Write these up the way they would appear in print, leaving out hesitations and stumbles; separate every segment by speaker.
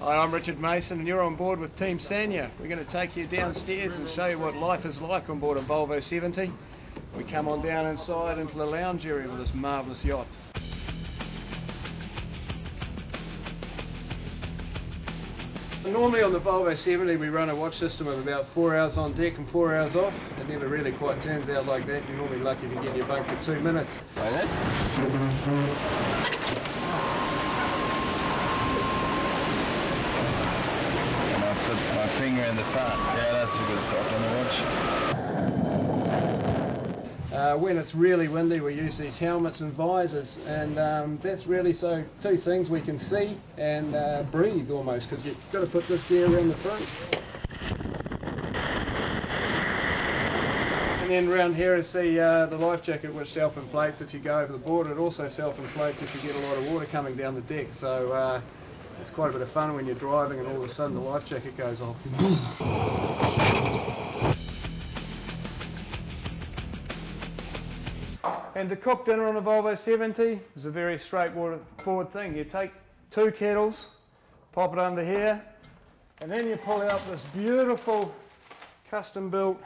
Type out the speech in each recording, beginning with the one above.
Speaker 1: Hi, I'm Richard Mason and you're on board with Team Sanya. We're going to take you downstairs and show you what life is like on board a Volvo 70. We come on down inside into the lounge area with this marvellous yacht. Normally on the Volvo 70 we run a watch system of about 4 hours on deck and 4 hours off. It never really quite turns out like that. You're normally lucky to get in your bunk for 2 minutes.
Speaker 2: Like this? And I put my finger in the front. Yeah, that's a good start on the watch.
Speaker 1: When it's really windy we use these helmets and visors, and that's really so two things: we can see and breathe almost, because you've got to put this gear around the front. And then around here is the life jacket, which self-inflates if you go over the board. It also self-inflates if you get a lot of water coming down the deck, so it's quite a bit of fun when you're driving and all of a sudden the life jacket goes off. And to cook dinner on a Volvo 70 is a very straightforward thing. You take 2 kettles, pop it under here, and then you pull out this beautiful custom-built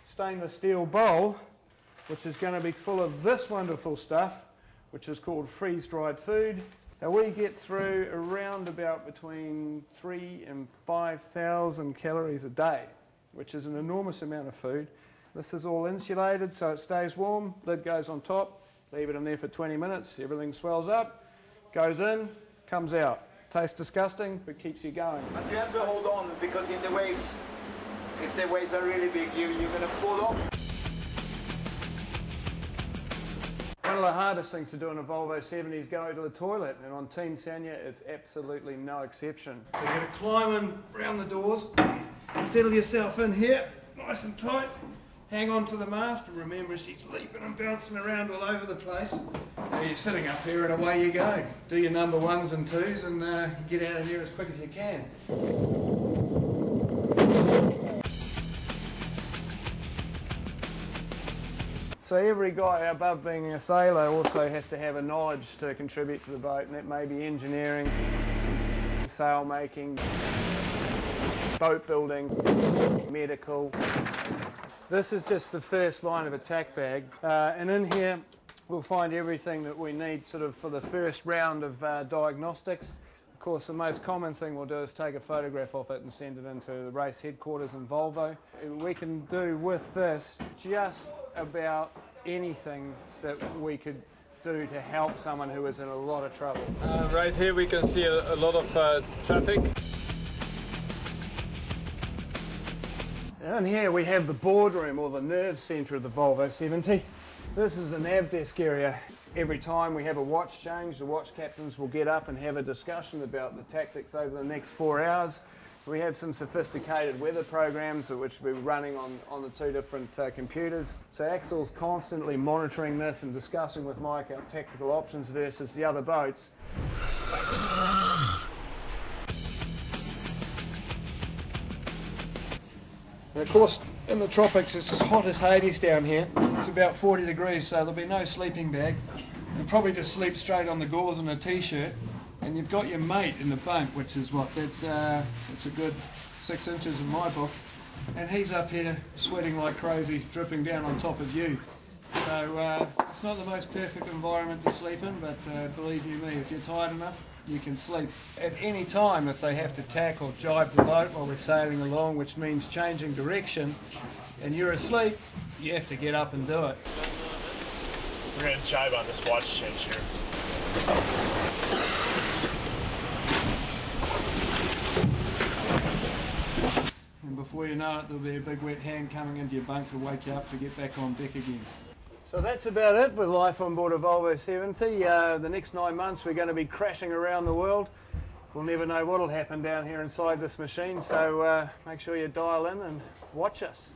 Speaker 1: stainless steel bowl, which is going to be full of this wonderful stuff, which is called freeze-dried food. Now we get through around about between 3,000 and 5,000 calories a day, which is an enormous amount of food. This is all insulated so it stays warm, lid goes on top, leave it in there for 20 minutes, everything swells up, goes in, comes out. Tastes disgusting, but keeps you going.
Speaker 3: But you have to hold on, because in the waves, if the waves are really big, you're going to fall off.
Speaker 1: One of the hardest things to do in a Volvo 70 is go to the toilet, and on Team Sanya it's absolutely no exception. So you're going to climb in around the doors, settle yourself in here, nice and tight. Hang on to the mast, and remember she's leaping and bouncing around all over the place. Now you're sitting up here and away you go. Do your number 1s and 2s and get out of here as quick as you can. So every guy above being a sailor also has to have a knowledge to contribute to the boat, and that may be engineering, sail making, boat building, medical. This is just the first line of attack bag, and in here we'll find everything that we need sort of for the first round of diagnostics. Of course, the most common thing we'll do is take a photograph of it and send it into the race headquarters in Volvo. We can do with this just about anything that we could do to help someone who is in a lot of trouble.
Speaker 4: Right here we can see a lot of traffic.
Speaker 1: And here we have the boardroom, or the nerve centre of the Volvo 70. This is the nav desk area. Every time we have a watch change, the watch captains will get up and have a discussion about the tactics over the next 4 hours. We have some sophisticated weather programs which will be running on the 2 different computers. So Axel's constantly monitoring this and discussing with Mike our tactical options versus the other boats. And of course, in the tropics it's as hot as Hades down here. It's about 40 degrees, so there'll be no sleeping bag. You'll probably just sleep straight on the gauze and a t-shirt. And you've got your mate in the bunk, which is what, that's a good 6 inches in my book. And he's up here sweating like crazy, dripping down on top of you. So it's not the most perfect environment to sleep in, but believe you me, if you're tired enough, you can sleep. At any time, if they have to tack or jibe the boat while we're sailing along, which means changing direction, and you're asleep, you have to get up and do it.
Speaker 4: We're going to jibe on this watch change here.
Speaker 1: And before you know it, there'll be a big wet hand coming into your bunk to wake you up to get back on deck again. So that's about it with life on board a Volvo 70. The next 9 months we're going to be crashing around the world. We'll never know what will happen down here inside this machine, so make sure you dial in and watch us.